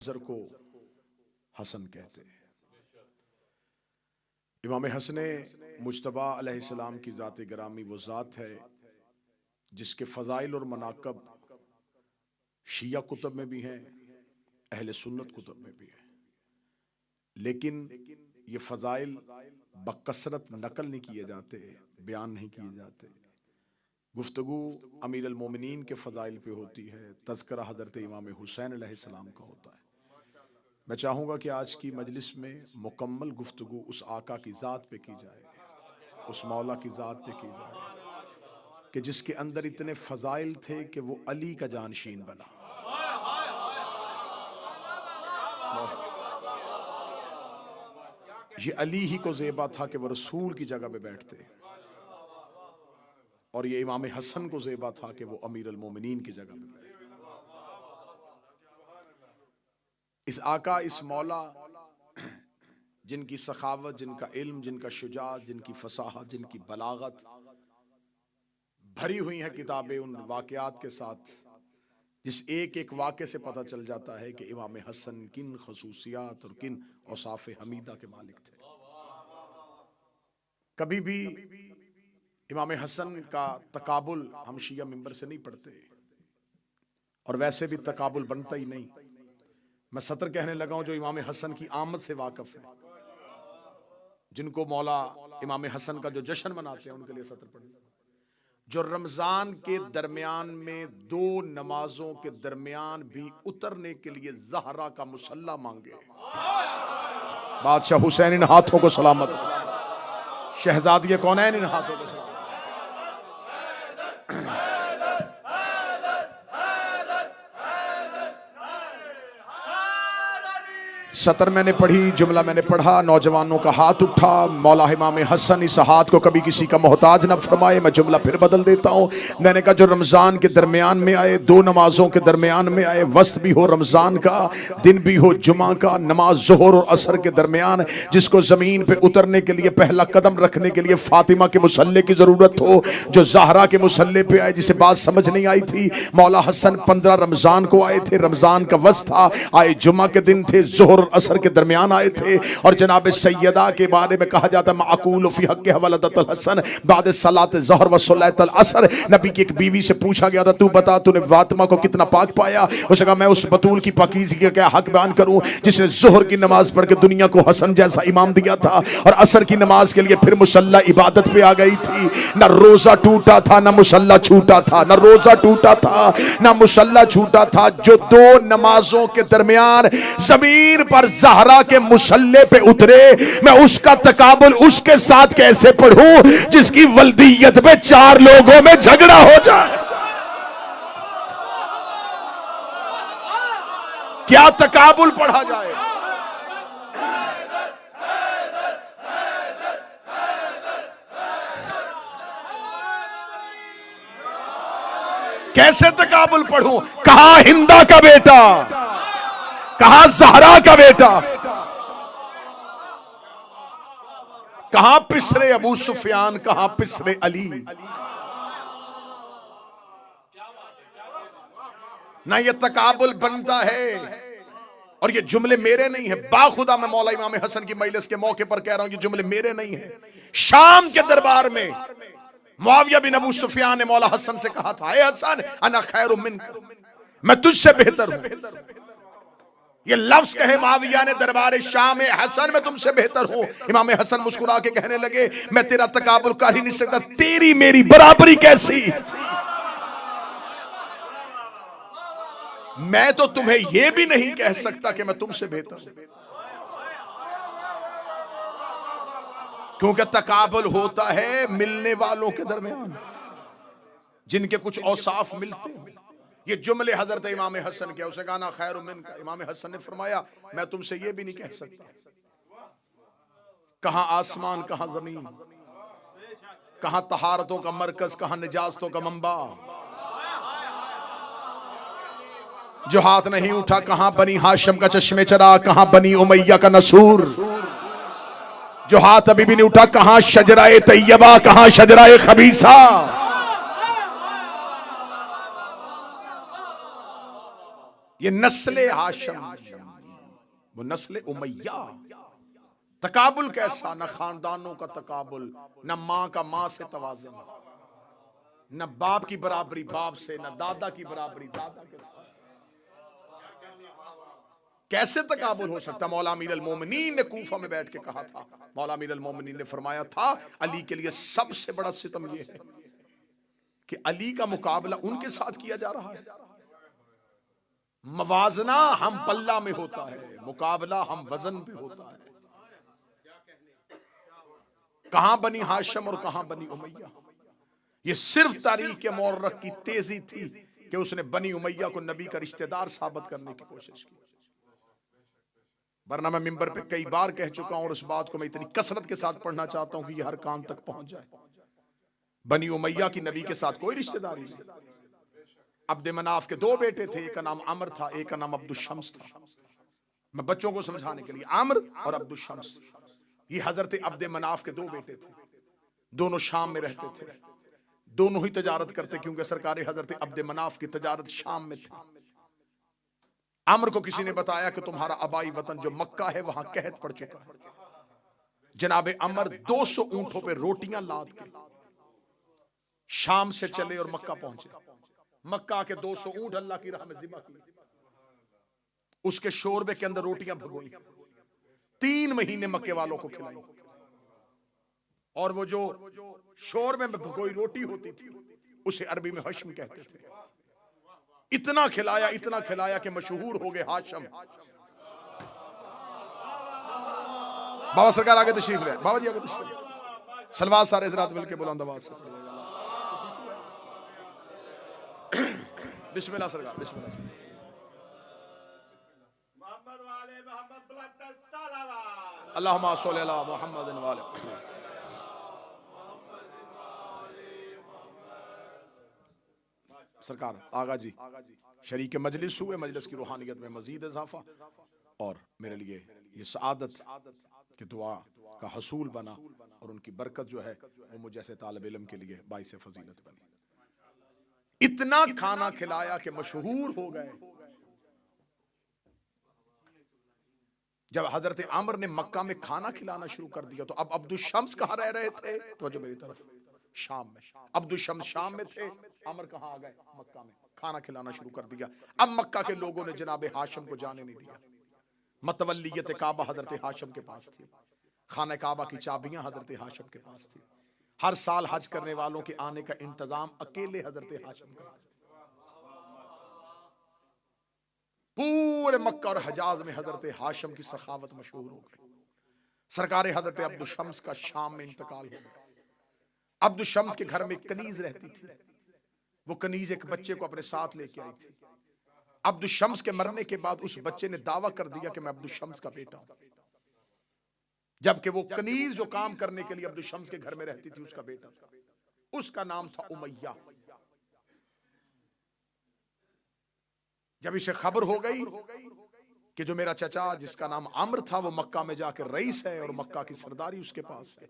मंजर को हसन कहते हैं। इमाम हसन मुज्तबा अलैहिस्सलाम की ज़ात गिरामी वो ज़ात है जिसके फ़ज़ाइल और मनाक़ब शिया कुतुब में भी हैं, अहले सुन्नत कुतुब में भी हैं, लेकिन ये फ़ज़ाइल बकसरत नकल नहीं किए जाते, बयान नहीं किए जाते। गुफ्तगू अमीर अल मोमिनीन के फ़ज़ाइल पे होती है, तज़किरा हज़रत इमाम हुसैन अलैहिस्सलाम का होता है। मैं चाहूँगा कि आज की मजलिस में मुकम्मल गुफ्तगू उस आका की ज़ात पे की जाए, उस मौला की ज़ात पे की जाए कि जिसके अंदर इतने फ़ज़ाइल थे कि वो अली का जानशीन बना। ये अली ही को ज़ेबा था कि वो रसूल की जगह पे बैठते, और ये इमाम हसन को ज़ेबा था कि वो अमीर अल मोमिनीन की जगह पे बैठते। इस आका, इस मौला जिनकी सखावत, जिनका इल्म, जिनका शुजाअत, जिनकी फसाहत, जिनकी बलागत भरी हुई है किताबें उन वाक़यात के साथ, जिस एक एक वाक़े से पता चल जाता है कि इमाम हसन किन खसूसियात और किन औसाफ हमीदा के मालिक थे। कभी भी इमाम हसन का तकाबुल हम शिया मिंबर से नहीं पढ़ते, और वैसे भी तकाबुल बनता ही नहीं। मैं सतर कहने लगा हूं जो इमाम हसन की आमद से वाकिफ है, जिनको मौला इमाम हसन का जो जश्न मनाते हैं उनके लिए सतर पढ़े। जो रमजान के दरमियान में दो नमाजों के दरमियान भी उतरने के लिए ज़हरा का मुसल्ला मांगे, बादशाह हुसैन इन हाथों को सलामत, शहजादी कौनैन इन हाथों को सलामत। सतर मैंने पढ़ी, जुमला मैंने पढ़ा, नौजवानों का हाथ उठा। मौला इमाम हसन इस हाथ को कभी किसी का मोहताज न फरमाए। मैं जुमला फिर बदल देता हूँ। मैंने कहा जो रमज़ान के दरमियान में आए, दो नमाजों के दरमियान में आए, वस्त भी हो रमज़ान का, दिन भी हो जुमा का, नमाज ज़ोहर और असर के दरमियान जिसको ज़मीन पे उतरने के लिए पहला कदम रखने के लिए फातिमा के मुसल्ले की ज़रूरत हो, जो ज़हरा के मुसल्ले पे आए, जिसे बात समझ नहीं आई थी। मौला हसन 15 रमज़ान को आए थे, रमज़ान का वस्त था, आए जुमा के दिन थे, ज़ोहर असर के दरमियान आए थे। और जनाब सैयदा के बारे में कहा जाता है माकूल फी हक़ हवलदतल हसन बाद सलात ज़हर व सलातल असर। नबी की एक बीवी से पूछा गया था, तू बता तूने फातिमा को कितना पाक पाया? उसने कहा मैं उस बतूल की पाकीज़गी का क्या हक बयान करूं जिसने ज़ोहर की नमाज पढ़ के दुनिया को हसन जैसा इमाम दिया था, और असर की नमाज के लिए फिर मुसल्ला इबादत पे आ गई थी। न रोजा टूटा था, न मुसल्ला छूटा था, न रोजा टूटा था, न मुसल्ला छूटा था। जो दो नमाजों के दरमियान जमीन पर ज़हरा के मुसल्ले पे उतरे, मैं उसका तकाबुल उसके साथ कैसे पढ़ूं जिसकी वल्दियत में 4 लोगों में झगड़ा हो जाए? क्या तकाबुल पढ़ा जाए? कैसे तकाबुल पढ़ूं? कहां हिंदा का बेटा, कहां ज़हरा का बेटा, कहां पिसरे अबू सुफियान, कहां पिसरे अली। ना ये तकाबुल बनता है। और ये जुमले मेरे नहीं है, बाखुदा मैं मौला इमाम हसन की मजलिस के मौके पर कह रहा हूं, ये जुमले मेरे नहीं है। शाम के दरबार में मुआविया बिन अबू सुफियान ने मौला हसन से कहा था, ए हसन अना खैरु मिनक, मैं तुझसे बेहतर हूं। ये लफ्ज कहे मुआविया ने दरबार शाम, हसन मैं तुमसे बेहतर हूं। इमाम हसन मुस्कुरा के कहने लगे, मैं तेरा तकाबुल कर ही नहीं सकता, तेरी मेरी बराबरी कैसी? मैं तो तुम्हें यह भी नहीं कह सकता कि मैं तुमसे बेहतर हूं, क्योंकि तकाबुल होता है मिलने वालों के दरमियान, जिनके कुछ औसाफ मिलते हैं। ये जुमले हजरत इमाम हसन के, उसे गाना खैर मिनका। इमाम हसन ने फरमाया, मैं तुमसे ये भी नहीं कह सकता। कहां आसमान, कहां जमीन, कहां तहारतों का मरकज, कहां निजाजतों का मंबा। जो हाथ नहीं उठा, कहां बनी हाशिम का चश्मे चरा, कहां बनी उमैया का नसूर। जो हाथ अभी भी नहीं उठा, कहां शजराए तैयबा, कहां शजराए खबीसा। ये नस्ले हाशिम, वो नस्ल उमैया। तकाबुल कैसा, न खानदानों का तकाबुल, न माँ का माँ से तवाज़ुन, न बाप की बराबरी बाप से, न दादा की बराबरी दादा के साथ। कैसे तकाबुल हो सकता? मौला अमीर अल मोमिनीन ने कूफा में बैठ के कहा था, मौला अमीर अल मोमिनीन ने फरमाया था, अली के लिए सबसे बड़ा सितम यह है कि अली का मुकाबला उनके साथ किया जा रहा है। मवाजना हम पल्ला में होता है, मुकाबला हम वजन पे होता है। कहां बनी हाशिम और कहां बनी उमैया। ये सिर्फ तारीख मुअर्रख की तेजी थी कि उसने बनी उमैया को नबी का रिश्तेदार साबित करने की कोशिश की। वरना मैं मिंबर पे कई बार कह चुका हूं और उस बात को मैं इतनी कसरत के साथ पढ़ना चाहता हूं कि ये हर कान तक पहुंच जाए। बनी उमैया की नबी के साथ कोई रिश्तेदारी नहीं। अब्द मनाफ के दो बेटे थे, एक का नाम अमर था, एक का नाम अब्दुल शम्स था। मैं बच्चों को समझाने के लिए, अमर और अब्दुल शम्स, ये हजरत अब्द मनाफ के दो बेटे थे। दोनों शाम में रहते थे, दोनों ही तजारत करते, क्योंकि सरकार हजरत अब्द मनाफ की तजारत शाम में थी। अमर को किसी ने बताया कि तुम्हारा आबाई वतन जो मक्का है वहां कहत पड़ चुका है। जनाबे अमर 200 ऊंटों पे रोटियां लाद के शाम से चले और मक्का पहुंचे। मक्का के 200 ऊंट अल्लाह की राह में ज़िबा किए, उसके शोरबे के अंदर रोटियां भगोई, 3 महीने मक्के वालों को खिलाई। और वो जो शोरबे में भगोई रोटी होती थी उसे अरबी में हश्म कहते थे। इतना खिलाया कि मशहूर हो गए हाशम। बाबा सरकार आगे तशरीफ ले, बाबा जी आगे तशरीफ। सलवात सारे हज़रात मिलके बुलंद आवाज से बिस्मिल्लाह सरकार, बिस्मिल्लाह सरकार। अल्लाहुम्मा सल्लि अला मुहम्मद व आले। सरकार आगा जी शरीक मजलिस हुए, मजलिस की रूहानियत में मजीद इजाफा और मेरे लिए ये सआदत की दुआ का हसूल बना और उनकी बरकत जो है वो मुझे जैसे तालिब इल्म के लिए बाइस फजीलत बनी। इतना खाना खिलाया कि मशहूर हो गए। जब हजरत आमर ने मक्का में खाना खिलाना शुरू कर दिया तो अब अब्दुल शम्स कहां रह रहे थे? तो जो मेरी तरफ शाम में। अब्दुल शम्स शाम में थे, अमर कहां आ गए? मक्का में। खाना खिलाना शुरू कर दिया। अब मक्का के लोगों ने जनाब हाशिम को जाने नहीं दिया। मतवल्लियत काबा हजरत हाशिम के पास थी, खाना काबा की चाबियां हजरत हाशिम के पास थी। हर साल हज करने वालों के आने का इंतजाम अकेले हजरत हाशिम का। पूरे मक्का और हजाज में हजरत हाशिम की सखावत मशहूर हो गई। सरकार हजरत अब्दुल शम्स का शाम में इंतकाल हो गया। अब्दुल शम्स के घर में एक कनीज रहती थी, वो कनीज एक बच्चे को अपने साथ लेके आई थी। अब्दुल शम्स के मरने के बाद उस बच्चे ने दावा कर दिया कि मैं अब्दुल शम्स का बेटा हूं, जबकि वो कनीज जो काम करने के लिए अब्दुल शम्स के घर में रहती थी उसका बेटा था। उसका नाम था उमैया। जब इसे खबर हो गई कि जो मेरा चचा जिसका नाम अम्र था वो मक्का में जाकर रईस है और मक्का की सरदारी उसके पास है,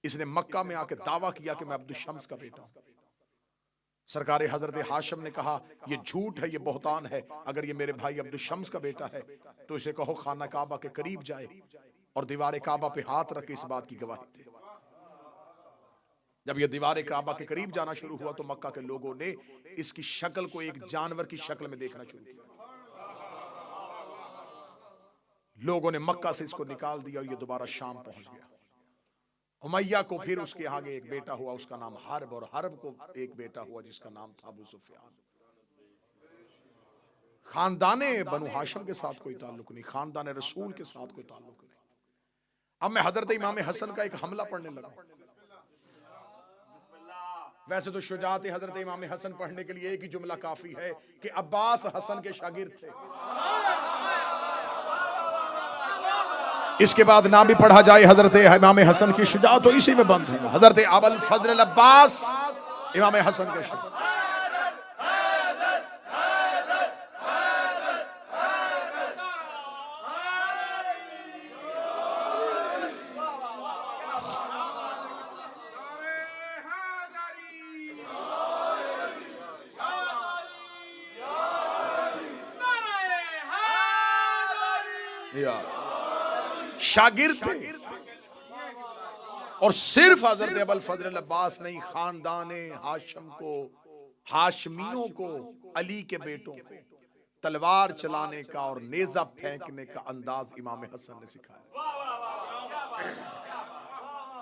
इसने मक्का में आकर दावा किया कि मैं अब्दुल शम्स का बेटा हूं। सरकार हजरत हाशिम ने कहा ये झूठ है, ये बहतान है। अगर ये मेरे भाई अब्दुल शम्स का बेटा है तो इसे कहो खाना काबा के करीब जाए और दीवार काबा पे हाथ रख के इस बात की गवाही दे। जब यह दीवार काबा के करीब जाना शुरू हुआ तो मक्का के लोगों ने इसकी शक्ल को एक जानवर की शक्ल में देखना शुरू किया। लोगों ने मक्का से इसको निकाल दिया और ये दोबारा शाम पहुंच गया। उमैया को फिर उसके आगे एक बेटा हुआ, उसका नाम हर्ब, और हर्ब को एक बेटा हुआ जिसका नाम था अबू सुफियान। खानदाने बनु हाशिम के साथ कोई ताल्लुक नहीं, खानदान रसूल के साथ कोई ताल्लुक नहीं। अब मैं हजरत इमाम हसन का एक हमला पढ़ने लगा। वैसे तो शुजात हजरत इमाम हसन पढ़ने के लिए एक ही जुमला काफी है कि अब्बास हसन के शागिर्द थे। इसके बाद नाम भी पढ़ा जाए हजरत इमाम हसन की शुजात तो इसी में बंद है। हजरत अबुल फजल अब्बास इमाम हसन के शागिर्द। या शागिर्द थे। और सिर्फ हजरत अबुल फजल अब्बास नहीं, खानदाने हाशिम को, हाशमियों को, अली के बेटों को तलवार चलाने का और नेजा फेंकने का अंदाज इमाम हसन ने सिखाया।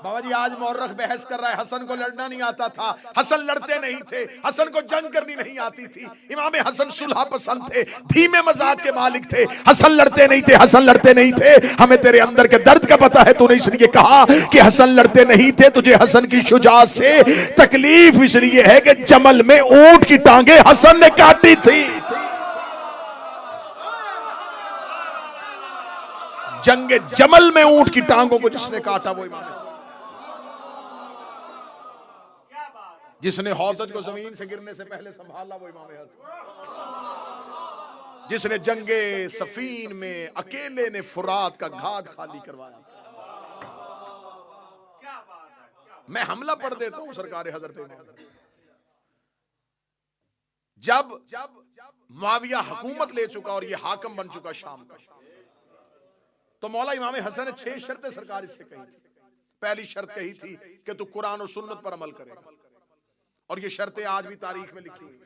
बाबा जी आज मौर्रख बहस कर रहा है, हसन को लड़ना नहीं आता था, हसन लड़ते नहीं थे, हसन को जंग करनी नहीं आती थी। इमाम हसन सुलह पसंद थे, धीमे मजाज के मालिक थे। हसन लड़ते नहीं थे, हसन लड़ते नहीं थे। हमें तेरे अंदर के दर्द का पता है, तूने इसलिए कहा कि हसन लड़ते नहीं थे। तुझे हसन की शुजाअत से तकलीफ इसलिए है कि जमल में ऊंट की टांगे हसन ने काटी थी। जंगे जमल में ऊंट की टांगों को जिसने काटा वो इमाम, जिसने हौजत को जमीन से गिरने से पहले संभाला वो इमाम हसन, जिसने जंगे सफीन में अकेले ने फुरात का घाट खाली करवाया। मैं हमला पढ़ देता हूं सरकार हजरत। जब मुआविया हुकूमत ले चुका और ये हाकम बन चुका शाम का, तो मौला इमाम हसन ने 6 शर्तें सरकार इससे कही थी। पहली शर्त कही थी कि तू कुरान और सुन्नत पर अमल करेगा, और ये शर्तें आज भी तारीख में लिखी हुई।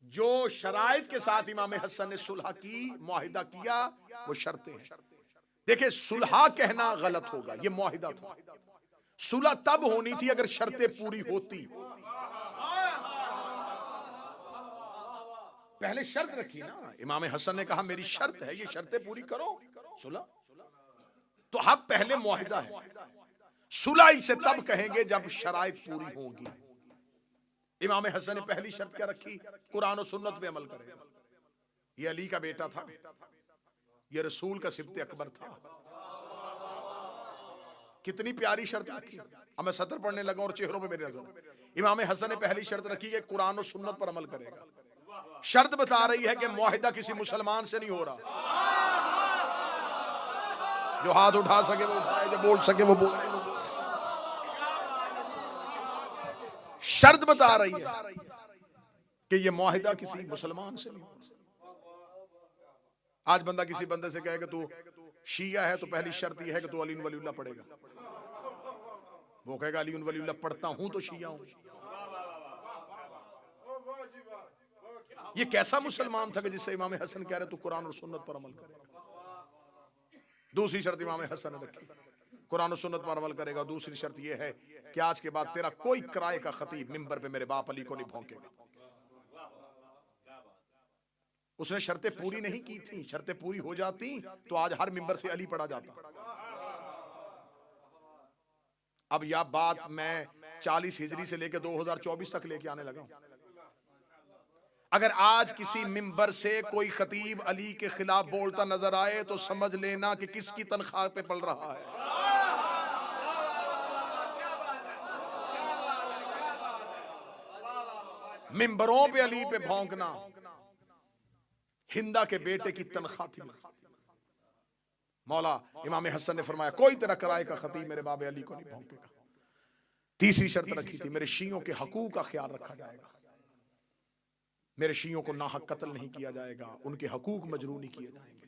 जो शराइत के साथ इमाम हसन ने सुलह की, मुआहिदा किया, वो शर्तें हैं। देखिए सुलह कहना गलत होगा, ये मुआहिदा था। सुलह तब होनी थी अगर शर्तें पूरी होती। पहले शर्त रखी ना, इमाम हसन ने कहा मेरी शर्त है, ये शर्तें पूरी करो, सुलह। तो अब पहले मुआहिदा है, सुलह इसे तब कहेंगे जब शराइत पूरी होगी। इमाम हसन ने पहली शर्त क्या रखी? कुरान और सुन्नत पे अमल करेगा। ये अली का बेटा था, ये रसूल का सिब्ते अकबर था। कितनी प्यारी शर्त रखी। अब मैं सतर पढ़ने लगा और चेहरों पे मेरी नजर। इमाम हसन ने पहली शर्त रखी है कुरान और सुन्नत पर अमल करेगा। शर्त बता रही है कि मुआहिदा किसी मुसलमान से नहीं हो रहा। जो हाथ उठा सके वो उठाए, जो बोल सके वो बोले। शर्त बता रही है कि ये मुआहिदा किसी मुसलमान से नहीं। आज बंदा किसी बंदे से कहे कि तू शिया है, तो पहली शर्त यह है कि तू अली वलीउल्लाह पढ़ेगा। वो कहेगा अली वलीउल्लाह पढ़ता हूं तो शिया हूं। ये कैसा मुसलमान था कि जिससे इमाम हसन कह रहे तू कुरान और सुन्नत पर अमल करे। दूसरी शर्त इमाम हसन ने रखी, कुरान और सुन्नत पर अमल करेगा। दूसरी शर्त यह है कि आज के बाद तेरा कोई किराए का खतीब मिंबर पे मेरे बाप अली को नहीं भौंकेगा। उसने शर्तें पूरी नहीं की थी। शर्तें पूरी हो जाती तो आज हर मिंबर से अली पढ़ा जाता। अब यह बात मैं 40 हिजरी से लेकर 2024 तक लेके आने लगा। अगर आज किसी मिंबर से कोई खतीब अली के खिलाफ बोलता नजर आए तो समझ लेना कि किसकी तनख्वाह पे पल रहा है। मिंबरों पे अली पे भौंकना हिंदा के बेटे की तनख्वाह थी। मौला इमाम हसन ने फरमाया कोई तेरा किराए का खतीब मेरे बाबे अली को नहीं भौंकेगा। तीसरी शर्त रखी थी मेरे शियों के हकूक का ख्याल रखा जाएगा। मेरे शियों को नाहक कत्ल नहीं किया जाएगा, उनके हकूक मजरू नहीं किए जाएंगे।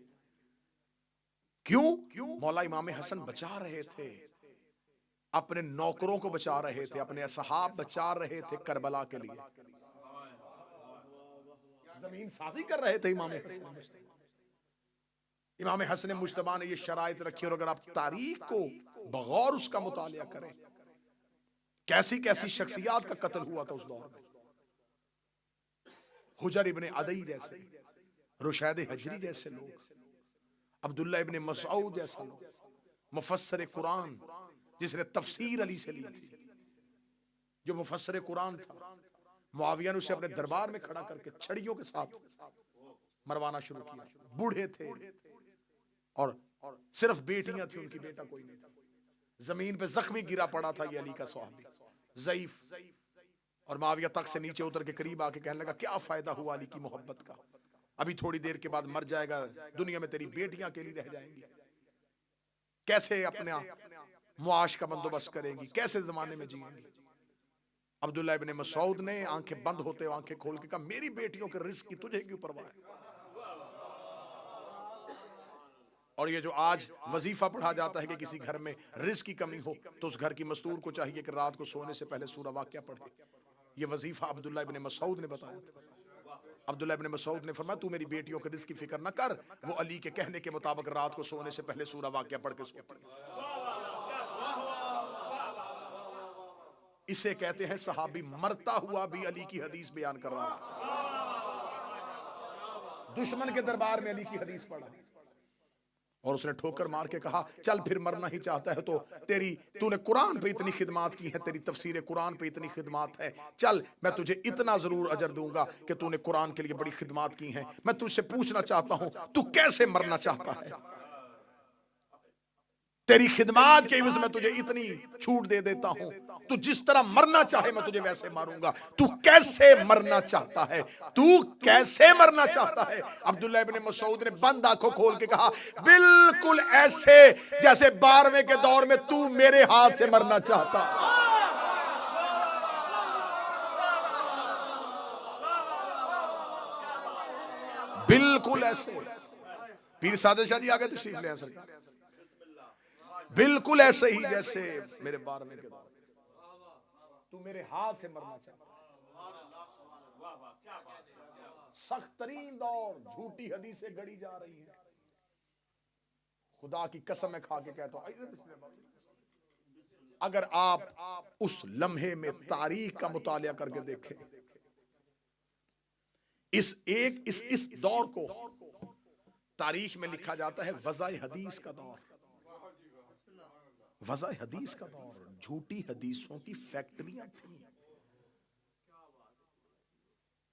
क्यों? मौला इमाम हसन बचा रहे थे, अपने नौकरों को बचा रहे थे, अपने असहाब बचा रहे थे करबला के लिए। जमीन साजी कर रहे थे इमाम हसन। इमाम हसन मुश्तबा ने ये शराइत रखी। और अगर आप तारीख को बगौर उसका मुतालिया करें, कैसी कैसी शख्सियात का कत्ल हुआ था उस दौर में। हुजर इब्ने अदई जैसे, रुशैद हजरी जैसे लोग, अब्दुल्ला इब्ने मसऊद जैसा लोग, मुफस्सिर कुरान जिसने तफसीर अली से ली थी, जो मुफस्सिर कुरान था। मुआविया ने उसे अपने दरबार में खड़ा करके छड़ियों के साथ मरवाना शुरू किया। बूढ़े थे और सिर्फ बेटियां थी, उनकी बेटा कोई नहीं था। जमीन पे जख्मी गिरा पड़ा था ये अली का सहाबी, ज़ईफ। और मुआविया तक से नीचे उतर के करीब आके कहने लगा क्या फायदा हुआ अली की मोहब्बत का, अभी थोड़ी देर के बाद मर जाएगा, दुनिया में तेरी बेटियां अकेली रह जाएंगी, कैसे अपना मुआश का बंदोबस्त करेंगी, कैसे जमाने में जिएंगी। अब्दुल्ला इब्ने मसऊद ने आंखें बंद होते हुए आंखें खोल के कहा मेरी बेटियों के रिस्क की तुझे क्यों परवाह है। और ये जो आज वजीफा पढ़ा जाता है कि किसी घर में रिस्क की कमी हो तो उस घर की मस्तूर को चाहिए कि रात को सोने से पहले सूरह वाक़िया पढ़े। ये वजीफा अब्दुल्ला इब्न मसऊद ने बताया था। अब्दुल्ला इब्न मसऊद ने फरमाया तू मेरी बेटियों के रिस्क की फिक्र न कर, वो अली के कहने के मुताबिक रात को सोने से पहले सूरह वाक़िया पढ़ के सोती है। इसे कहते हैं सहाबी मरता हुआ भी अली की हदीस बयान कर रहा है। दुश्मन के दरबार में अली की हदीस पढ़ा और उसने ठोकर मार के कहा चल फिर मरना ही चाहता है तो तूने कुरान पे इतनी खिदमत की है, तेरी तफसीर कुरान पे इतनी खिदमत है, चल मैं तुझे इतना जरूर अजर दूंगा कि तूने कुरान के लिए बड़ी खिदमत की है। मैं तुझसे पूछना चाहता हूं तू कैसे मरना चाहता है? तेरी खिदमत के एवज में तुझे इतनी छूट दे देता हूं, तू जिस तरह मरना चाहे मैं तुझे वैसे मारूंगा। तू कैसे मरना चाहता है? तू कैसे मरना चाहता है? अब्दुल्ला इब्न मसऊद ने बंद आंखों खोल के कहा बिल्कुल ऐसे जैसे 12वें के दौर में तू मेरे हाथ से मरना चाहता। बिल्कुल ऐसे। पीर सादिक शाह जी आगे तशरीफ ले आए सरकार। बिल्कुल ऐसे ही जैसे मेरे 12वें के दौर तू मेरे हाथ से मरना चाहता। सख्त तरीन दौर, झूठी हदीसें गढ़ी जा रही है। खुदा की कसम खा के कहता हूं अगर आप उस लम्हे में तारीख का मुतालिया करके देखें, इस दौर को तारीख में लिखा जाता है वज़ाए हदीस का दौर। वज़ाए हदीस का दौर, झूठी हदीसों की फैक्ट्रियां थी।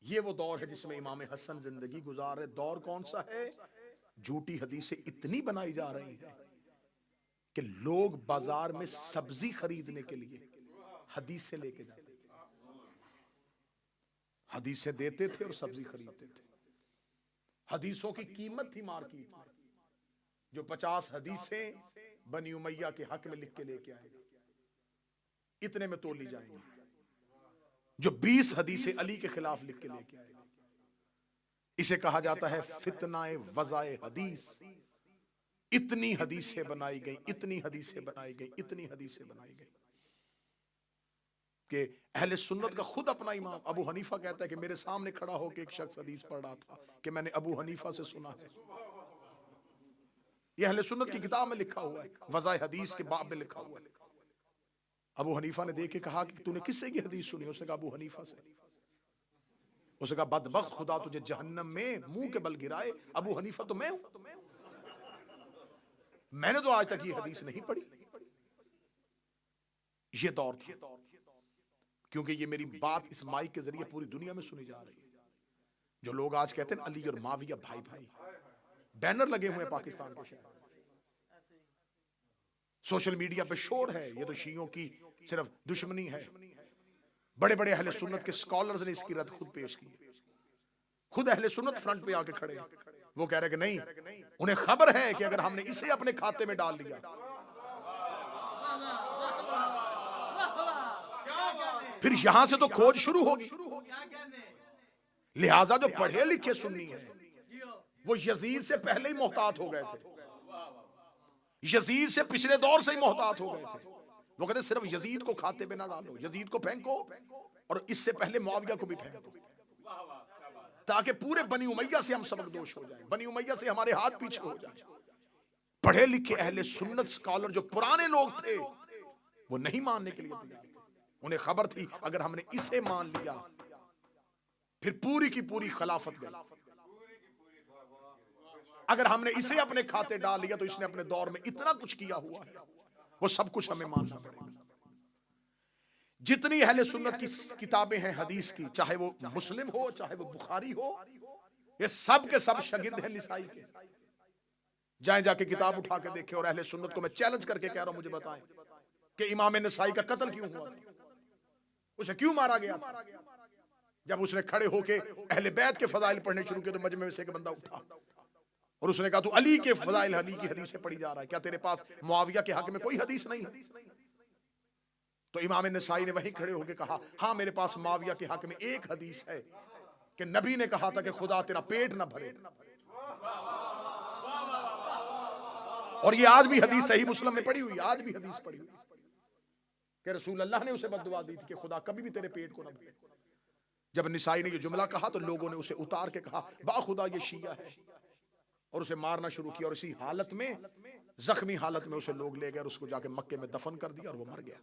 ये वो दौर है जिसमें इमाम हसन जिंदगी गुजार रहे। दौर कौन सा है? झूठी हदीसें इतनी बनाई जा रही हैं कि लोग बाजार में सब्जी खरीदने के लिए हदीसें लेके जाते थे। हदीसें देते थे और सब्जी खरीदते थे। हदीसों की कीमत थी मार्केट में। जो 50 हदीसें बनी उमैया के हक में लिख के लेके आएगा इतने में तोली जाएंगी। जो 20 हदीसें अली के खिलाफ लिख के लेके आएगा, इसे कहा जाता है फितनाए वज़ाए हदीस। इतनी हदीसें बनाई गई, इतनी हदीसें बनाई गई, इतनी हदीसें बनाई गई कि अहले सुन्नत का खुद अपना इमाम अबू हनीफा कहता है कि मेरे सामने खड़ा होकर एक शख्स हदीस पढ़ रहा था कि मैंने अबू हनीफा से सुना है। यह अहले सुन्नत की किताब में लिखा हुआ है, वज़ाए हदीस के बाब में लिखा हुआ है। अबू हनीफा ने देख के कहा कि तूने किससे की हदीस सुनी? उसने कहा अबू हनीफा से। उसने कहा बदबख्त, खुदा तुझे जहन्नम में मुंह के बल गिराए। अबू हनीफा तो मैं हूं, मैंने तो आज तक ये हदीस नहीं पढ़ी। ये दौर था, क्योंकि ये मेरी बात इस माइक के जरिए पूरी दुनिया में सुनी जा रही है। जो लोग आज कहते हैं अली और माविया भाई भाई, बैनर लगे हुए हैं पाकिस्तान के शहर, सोशल मीडिया पे शोर है, ये तो शियों की सिर्फ दुश्मनी है। बड़े बड़े अहले सुन्नत के स्कॉलर्स ने इसकी रद्द खुद पेश की। खुद अहले सुन्नत फ्रंट पे आके खड़े, वो कह रहे कि नहीं, उन्हें खबर है कि अगर हमने इसे अपने खाते में डाल लिया फिर यहां से तो खोज शुरू होगी। लिहाजा जो पढ़े लिखे सुन्नी है वो यजीद से पहले ही मोहतात हो गए थे, यजीद से पिछले दौर से ही मोहतात हो गए थे। वो कहते सिर्फ यजीद को खाते पे ना डालो, यजीद को फेंको और इससे पहले मुआविया को भी फेंको, ताकि पूरे बनी उमैया से हम सबकदोश हो जाएं, बनी उमैया से हमारे हाथ पीछे हो जाए। पढ़े लिखे अहले सुन्नत स्कॉलर जो पुराने लोग थे वो नहीं मानने के लिए तैयार थे। उन्हें खबर थी अगर हमने इसे मान लिया फिर पूरी की पूरी खिलाफत गई। अगर हमने इसे अपने खाते डाल लिया तो इसने अपने दौर में इतना कुछ किया हुआ है, वो सब कुछ हमें मानना पड़ेगा। जितनी अहले सुन्नत की किताबें हैं हदीस की, चाहे वो मुस्लिम हो चाहे वो बुखारी हो, ये सब के सब शागिर्द हैं निसाई के। जाए जाके किताब उठा के देखे और अहले सुन्नत को मैं चैलेंज करके कह रहा हूं, मुझे बताएं कि इमाम नसाई का कत्ल क्यों हुआ था, उसे क्यों मारा गया था? जब उसने खड़े होके अहले बैत के फजाइल पढ़ने शुरू किए तो मजमे में से एक बंदा उठा और उसने कहा तू अली के फजाइल, अली की हदीसें पढ़ी जा रहा है, क्या तेरे पास मुआविया के हक में कोई हदीस नहीं है? तो इमाम नसाई ने वहीं खड़े होकर कहा हाँ मेरे पास मुआविया के हक में एक हदीस है कि नबी ने कहा था कि खुदा तेरा पेट ना भरे। और ये आज भी हदीस सही मुस्लिम में पड़ी हुई, आज भी हदीस पड़ी हुई कि रसूल अल्लाह ने उसे बद्दुआ दी थी कि खुदा कभी भी तेरे पेट को न भरे। जब निसाई ने ये जुमला कहा तो लोगों ने उसे उतार के कहा बाखुदा ये शिया है, और उसे मारना शुरू किया। और इसी हालत में, जख्मी हालत में उसे लोग ले गए और उसको जाके मक्के में दफन कर दिया और वो मर गया।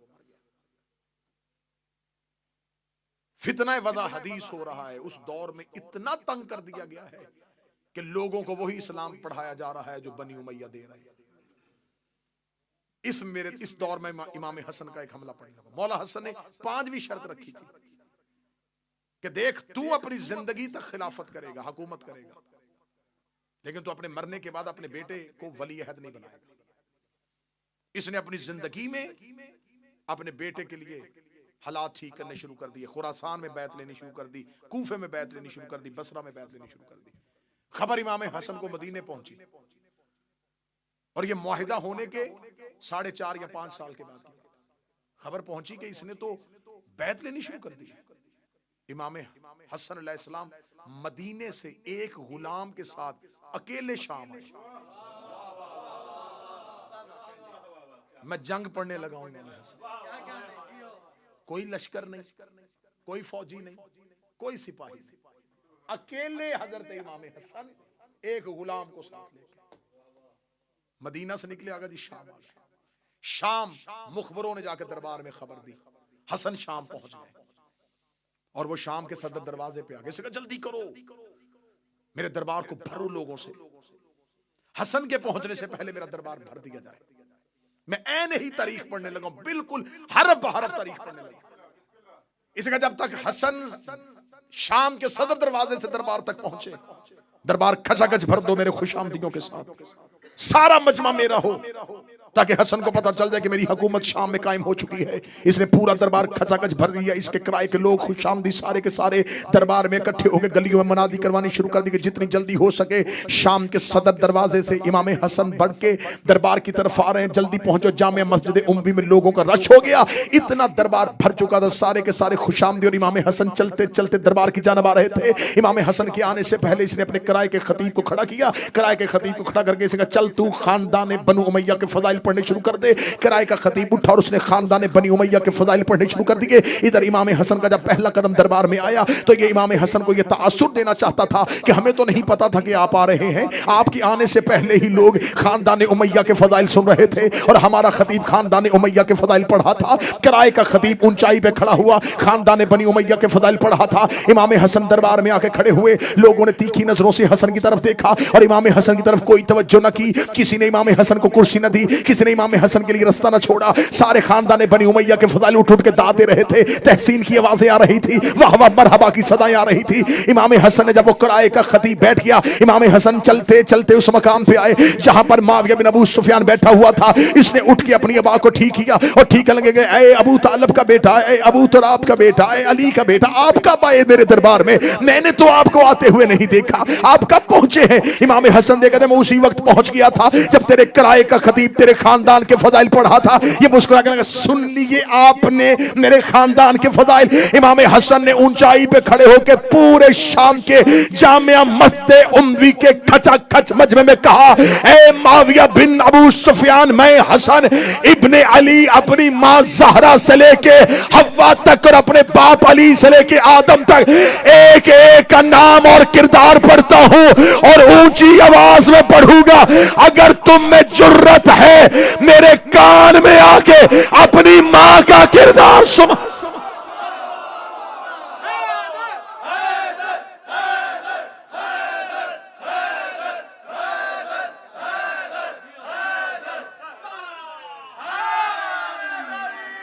फितना वज़ा हदीस हो रहा है। उस दौर में इतना तंग कर दिया गया है कि लोगों को वही इस्लाम पढ़ाया जा रहा है जो बनी उमैया दे रहे हैं। इस दौर में इमाम हसन का एक हमला पड़ने लगा। मौला हसन ने 5वीं शर्त रखी थी कि देख तू अपनी जिंदगी तक खिलाफत करेगा, हुकूमत करेगा, लेकिन तू अपने मरने के बाद अपने बेटे को वली अहद नहीं बनाएगा। इसने अपनी जिंदगी में अपने बेटे के लिए हालात ठीक करने शुरू कर दिए। खुरासान में बैत लेनी शुरू कर दी, कूफे में बैत लेनी शुरू कर दी, बसरा में बैत लेनी शुरू कर दी। खबर इमाम हसन को मदीने पहुंची और ये मुआहिदा होने के 4.5 या 5 साल के बाद खबर पहुंची कि इसने तो बैत लेनी शुरू कर दी। इमाम हसन अलैहिस्सलाम मदीने से एक गुलाम के साथ अकेले शाम आए। मैं जंग पढ़ने लगा हूं। कोई लश्कर नहीं, कोई फौजी नहीं, कोई सिपाही नहीं, अकेले हजरत इमाम हसन एक गुलाम को साथ लेके मदीना से निकले। आगे जी शाम मुखबरों ने जाकर दरबार में खबर दी हसन शाम पहुंच गए। और वो शाम के सदर दरवाजे पे आ गए। कहा जल्दी करो, मेरे दरबार को भरो लोगों से, हसन के पहुंचने से पहले मेरा दरबार भर दिया जाए। मैं ऐन ही तारीख पढ़ने लगा, बिल्कुल हरफ बहरफ तारीख पढ़ने लगा। इसका जब तक हसन शाम के सदर दरवाजे से दरबार तक पहुंचे, दरबार खचाखच भर दो मेरे खुशामदीयों के साथ, सारा मजमा मेरा हो, ताकि हसन को पता चल जाए कि मेरी हुकूमत शाम में कायम हो चुकी है। इसने पूरा दरबार खचाखच भर दिया। इसके किराए के लोग खुशामदी सारे के सारे दरबार में इकट्ठे होकर गलियों में मनादी करवानी शुरू कर दी कि जितनी जल्दी हो सके शाम के सदर दरवाजे से इमाम हसन बढ़ के दरबार की तरफ आ रहे हैं, जल्दी पहुंचो। जामिया मस्जिद उम्मी में लोगों का रश हो गया, इतना दरबार भर चुका था। सारे के सारे खुशामदी और इमाम हसन चलते चलते दरबार की जानब आ रहे थे। इमाम हसन के आने से पहले इसने अपने किराए के खतीब को खड़ा किया। किराए के खतीब को खड़ा करके इसने कहा चल तू खानदान बनु उमैया के फजाइल पढ़ने शुरू कर दे। किराए का खतीब उठा और उसने खानदान बनी उमैया के फजाइल पढ़ने शुरू कर दिए। इधर इमाम हसन का जब पहला कदम दरबार में आया तो ये इमाम हसन को ये तासुर देना चाहता था कि हमें तो नहीं पता था कि आप आ रहे हैं, आपके आने से पहले ही लोग खानदान उमैया के फजाइल सुन रहे थे और हमारा खतीब खानदान उमैया के फजाइल पढ़ा था। किराए का खतीब ऊंचाई पे खड़ा हुआ खानदान बनी उमैया के फजाइल पढ़ा था। इमाम हसन दरबार में आके खड़े हुए। लोगों ने तीखी नजरों से हसन की तरफ देखा और इमाम हसन की तरफ कोई तवज्जो न की। किसी ने इमाम हसन को कुर्सी न दी, किसी ने इमाम हसन के लिए रास्ता न छोड़ा। सारे खानदान बनी उमैया के फजाइल उठ उठ के दाद दे रहे थे। तहसीन की आवाजें आ रही थी, वाह वाह मरहबा की सदाएं आ रही थी। इमाम हसन ने जब वो किराए का खतीब बैठ गया, इमाम हसन चलते चलते उस मकाम पे आए जहां पर मुआविया बिन अबू सुफियान बैठा हुआ था। इसने उठ के अपनी अबा को ठीक किया और ठीक लगे गए, ऐ अबू तालब का बेटा, ऐ अबू तुराब का बेटा, ऐ अली का बेटा, आप कब आए मेरे दरबार में? मैंने तो आपको आते हुए नहीं देखा, आप कब पहुंचे हैं? इमाम हसन ने कहते मैं उसी वक्त पहुंच गया था जब तेरे किराए का खतीब तेरे खानदान के फजाइल पढ़ा था। ये मुस्कुरा के लगा, सुन लिए आपने मेरे खानदान के फजाइल। इमाम हसन ने ऊंचाई पे खड़े होकर पूरे शाम के जामिया मस्जिद उम्मी के खचाखच मजमे में कहा, ऐ मुआविया बिन अबू सुफियान, मैं हसन इब्ने अली अपनी मां ज़हरा से लेके हव्वा तक और अपने बाप अली से लेके आदम तक एक एक का नाम और किरदार पढ़ता हूं और ऊंची आवाज में पढ़ूंगा। अगर तुम में जुर्रत है मेरे कान में आके अपनी मां का किरदार सुन।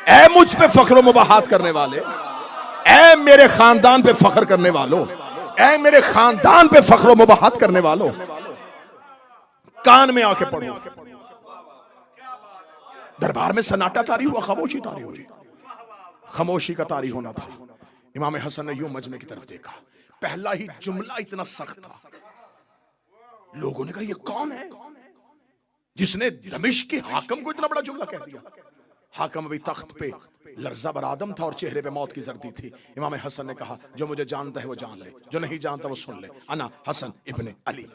ऐ मुझ पे फख्र मुबाहात करने वाले, ऐ मेरे खानदान पे फख्र करने वालों, ऐ मेरे खानदान पे फख्र मुबाहात करने वालों, कान में आके पढ़ो। दरबार में सन्नाटा तारी हुआ, खामोशी तारी हुई। खामोशी का तारी होना था। इमाम हसन ने यूं मजमे की तरफ देखा। पहला ही जुमला इतना सख्त था, लोगों ने कहा ये कौन है जिसने दमिश्क के हाकिम को इतना बड़ा जुमला कह दिया? हाकिम अभी तख्त पे लर्जा बर आदम था और चेहरे पे मौत की जर्दी थी। इमाम हसन ने कहा जो मुझे जानता है वो जान ले, जो नहीं जानता वो सुन ले। अना हसन इब्ने अली।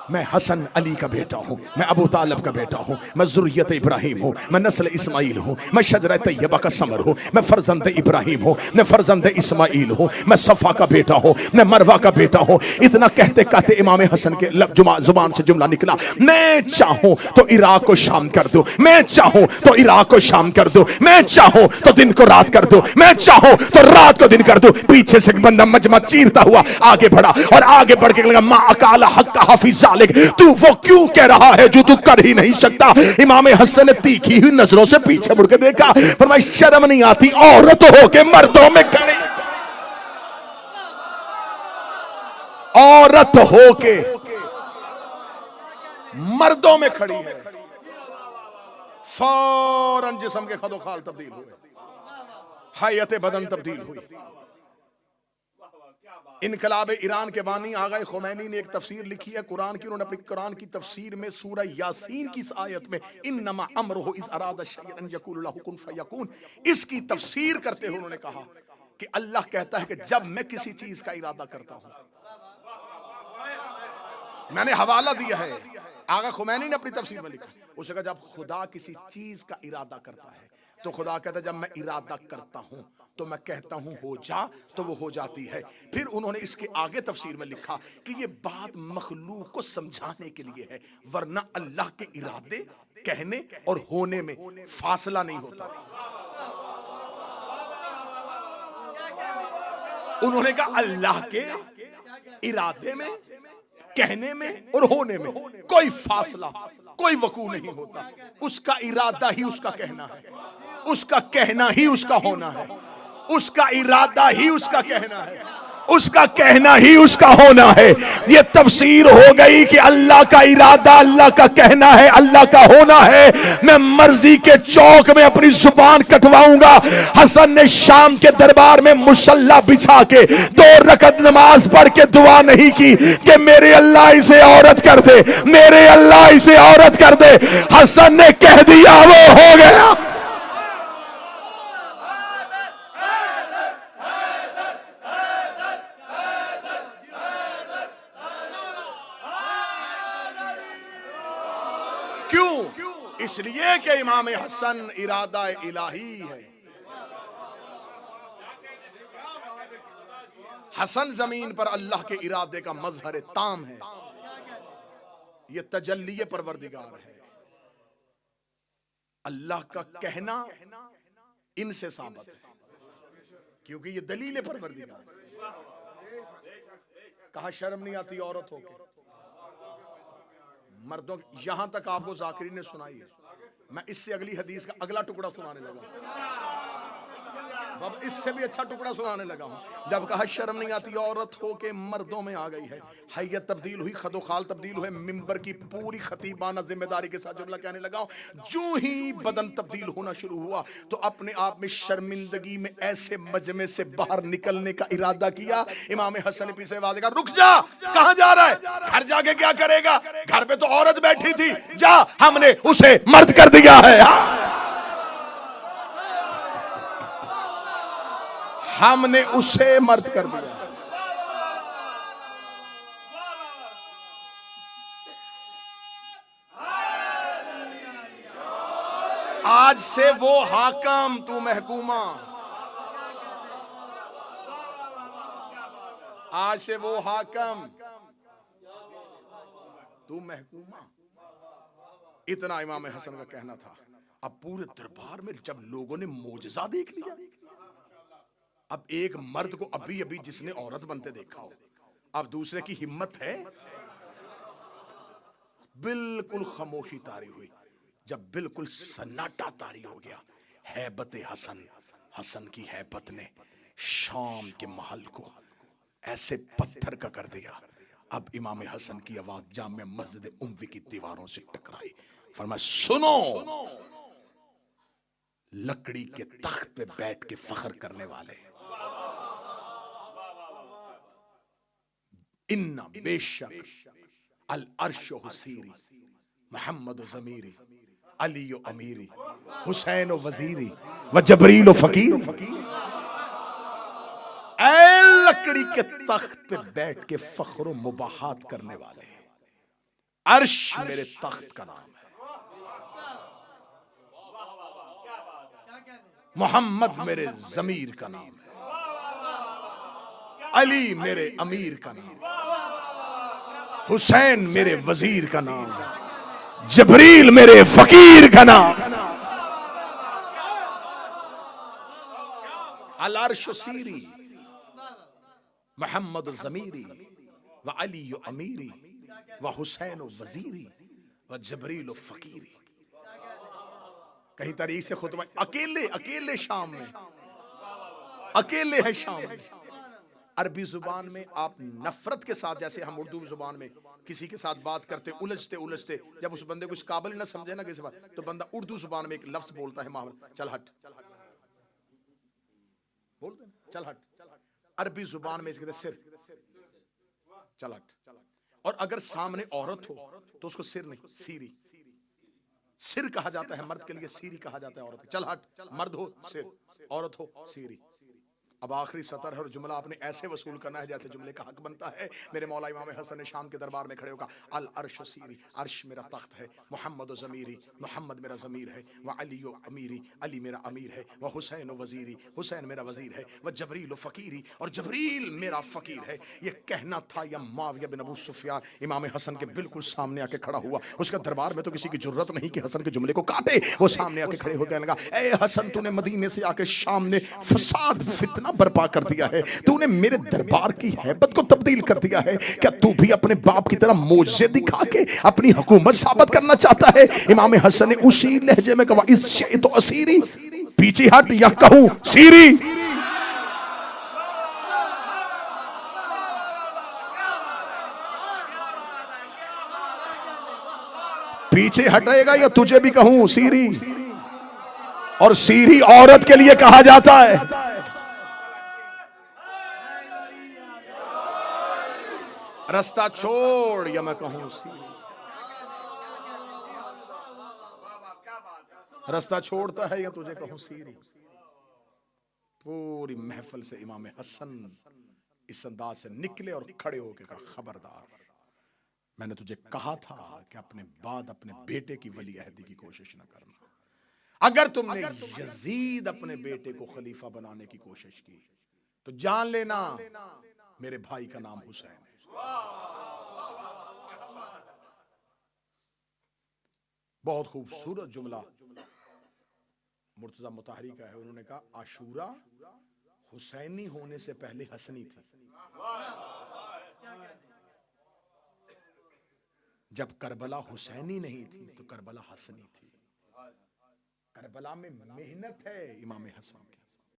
मैं हसन अली का बेटा हूँ, मैं अबू तालब का बेटा हूँ, मैं ज़ुर्रियत इब्राहिम हूँ, मैं नस्ल इस्माइल हूँ, मैं शजरा तैयबा का समर हूँ, मैं फर्जंद इब्राहिम हूँ, मैं फर्जंद इस्माइल हूँ, मैं सफ़ा का बेटा हूँ, मैं मरवा का बेटा हूँ। इतना कहते कहते इमाम हसन के जुबान से जुमला निकला, मैं चाहूँ तो इराक को शाम कर दूँ, मैं चाहूँ तो इराक को शाम कर दूँ, मैं चाहूँ तो दिन को रात कर दूँ, मैं चाहूँ तो रात को दिन कर दूँ। पीछे से बंदा मजमा चीरता हुआ आगे बढ़ा और आगे बढ़ के लगा, मा अकाला हक हाफिज जालिक, तू वो क्यों कह रहा है जो तू कर ही नहीं सकता। इमाम हसन ने तीखी हुई नजरों से पीछे मुड़ के देखा, फरमाया शर्म नहीं आती औरत हो के मर्दों में खड़ी, औरत हो के मर्दों में खड़ी है। फौरन जिस्म के खदोखाल तब्दील हुए, हयत बदन तब्दील हुई। इनकलाब ईरान के बानी आगा खुमैनी ने एक तफसीर लिखी है कुरान की। उन्होंने अपनी कुरान की तफसीर में सूरह यासीन की इस आयत में इन्नमा अम्रुहु इज़ अरादा शैअन यक़ूलु लहु कुन फयकून, इसकी तफसीर करते हुए उन्होंने कहा कि अल्लाह कहता है कि जब मैं किसी चीज का इरादा करता हूं, मैंने हवाला दिया है, आगा खुमैनी ने अपनी तफसीर में लिखा, उसने कहा जब खुदा किसी चीज का इरादा करता है तो खुदा कहता है जब मैं इरादा करता हूं तो मैं कहता हूं हो जा तो वो हो जाती है। फिर उन्होंने इसके आगे तफसीर में लिखा कि ये बात मखलूक को समझाने के लिए है, वरना अल्लाह के इरादे कहने और होने में फासला नहीं होता। उन्होंने कहा अल्लाह के इरादे में, कहने में और होने में कोई फासला, कोई वकू नहीं होता। उसका इरादा ही उसका कहना है, उसका कहना ही उसका होना है, उसका इरादा ही उसका कहना है, उसका कहना ही उसका होना है। ये तफसीर हो गई कि अल्लाह का इरादा अल्लाह का कहना है, अल्लाह का होना है। मैं मर्जी के चौक में अपनी जुबान कटवाऊंगा। हसन ने शाम के दरबार में मुसल्ला बिछा के 2 रकत नमाज पढ़ के दुआ नहीं की कि मेरे अल्लाह इसे औरत कर दे, मेरे अल्लाह इसे औरत कर दे। हसन ने कह दिया वो हो गया। क्यों? इसलिए कि इमाम हसन इरादा इलाही है। हसन जमीन पर अल्लाह के इरादे का मजहर ताम है, ये तजल्ली परवरदिगार है। अल्लाह का कहना इनसे साबित है क्योंकि ये दलील परवरदिगार है। कहा शर्म नहीं आती औरत होके मर्दों, यहां तक आपको जाकिरी ने सुनाई है। मैं इससे अगली हदीस का अगला टुकड़ा सुनाने लगा, अब इससे भी अच्छा टुकड़ा सुनाने लगा हूं। जब कहा शर्म नहीं आती औरत हो के मर्दों में आ गई है, हैयत तब्दील हुई, खदोखाल तब्दील हुए, मिंबर की पूरी खतीबाना जिम्मेदारी के साथ जुमला कहने लगा। जो ही बदन तब्दील होना शुरू हुआ तो अपने आप में शर्मिंदगी में ऐसे मजमे से बाहर निकलने का इरादा किया। इमाम हसन ने पीछे आवाज कहा रुक जा, कहां जा रहा है, घर जाके क्या करेगा, घर पे तो औरत बैठी थी, जा हमने उसे मर्द कर दिया है, हमने उसे मर्द कर दिया। आज से वो हाकम तू महकूमा, आज से वो हाकम तू महकूमा। इतना इमाम हसन का कहना था। अब पूरे दरबार में जब लोगों ने मोजज़ा देख लिया, अब एक मर्द को अभी अभी जिसने औरत बनते देखा हो, अब दूसरे की हिम्मत है, बिल्कुल खामोशी तारी हुई। जब बिल्कुल सन्नाटा तारी हो गया, हैबत हसन, हसन की हैबत ने शाम के महल को ऐसे पत्थर का कर दिया। अब इमाम हसन की आवाज जामे मस्जिद उम्वी की दीवारों से टकराई। फरमाया सुनो, लकड़ी के तख्त पे बैठ के फख्र करने वाले, इन्ना बेशक अल अर्शो हुसीरी, मोहम्मद ज़मीरी, अली अमीरी, हुसैन वजीरी व जबरील फकीर। ऐ लकड़ी के तख्त पे बैठ के फख्र मुबाहात करने वाले, अर्श मेरे तख्त का नाम है, मोहम्मद मेरे जमीर का नाम है, अली मेरे अमीर का नाम है, हुसैन मेरे वजीर का नाम है, जबरील मेरे फकीर का नाम है। अल अर्श सीरी मोहम्मद जमीरी व अली अमीरी व हुसैन वजीरी व जबरील फकीरी। कहीं तारीख से खुतबा अकेले अकेले शाम में, अकेले है शाम में। अरबी जुबान में आप नफरत के साथ, जैसे हम उर्दू जुबान में किसी के साथ बात करते उलझते उलझते, जब उस बंदे को इस काबिल न समझे ना किसी बात, तो बंदा उर्दू जुबान में एक लफ्ज बोलता है, माहौल चल हट, बोलते हैं चल हट। अरबी जुबान में इसके सिर, चल हट। और अगर सामने औरत हो तो उसको सिर नहीं, सीरी। सिर कहा जाता है मर्द के लिए, सीरी कहा जाता है औरत। चल हट मर्द हो सिर, औरत हो सीरी। अब आखिरी सतर और जुमला आपने ऐसे वसूल करना है जैसे जुमले का हक बनता है। मेरे मौला इमाम हसन शाम के दरबार में खड़े होगा, अल अर्श सीरी, अर्श मेरा तख्त है, मोहम्मद ज़मीरी, मोहम्मद मेरा ज़मीर है, व अली अमीरी, अली मेरा अमीर है, व हुसैन वजीरी, हुसैन मेरा वजीर है, व जबरील फ़कीरी, और जबरील मेरा फ़कीर है। ये कहना था या मुआविया बिन अबू सुफियान इमाम हसन के बिल्कुल सामने आके खड़ा हुआ। उसका दरबार में तो किसी की जुर्रत नहीं कि हसन के जुमले को काटे। वो सामने आके खड़े होकर लगा, ए हसन, तूने मदीने से आके शाम में फसाद फितना बर्पा कर दिया है, तूने मेरे दरबार की हैबत को तब्दील कर दिया है। क्या तू भी अपने बाप की तरह मोजे दिखा के अपनी हुकूमत साबित करना चाहता है? इमाम हसन ने उसी लहजे में कहा, इस शे तो असीरी, पीछे हट या कहूं सीरी। पीछे हटेगा या तुझे भी कहूं सीरी। और सीरी औरत के लिए कहा जाता है। रास्ता छोड़ या मैं कहूं सीरी। रास्ता छोड़ता है या तुझे कहूं सीरी। पूरी महफिल से इमाम हसन इस अंदाज से निकले और खड़े होकर कहा, खबरदार, मैंने तुझे कहा था कि अपने बाद अपने बेटे की वली अहदी की कोशिश न करना। अगर तुमने यजीद अपने बेटे को खलीफा बनाने की कोशिश की तो जान लेना मेरे भाई का नाम हुसैन है। बहुत खूबसूरत जुमला मुर्तजा मुताहरी का है। उन्होंने कहा, आशूरा हुसैनी होने से पहले हसनी थी। जब करबला हुसैनी नहीं थी तो करबला हसनी थी। करबला में मेहनत है इमाम हसन की।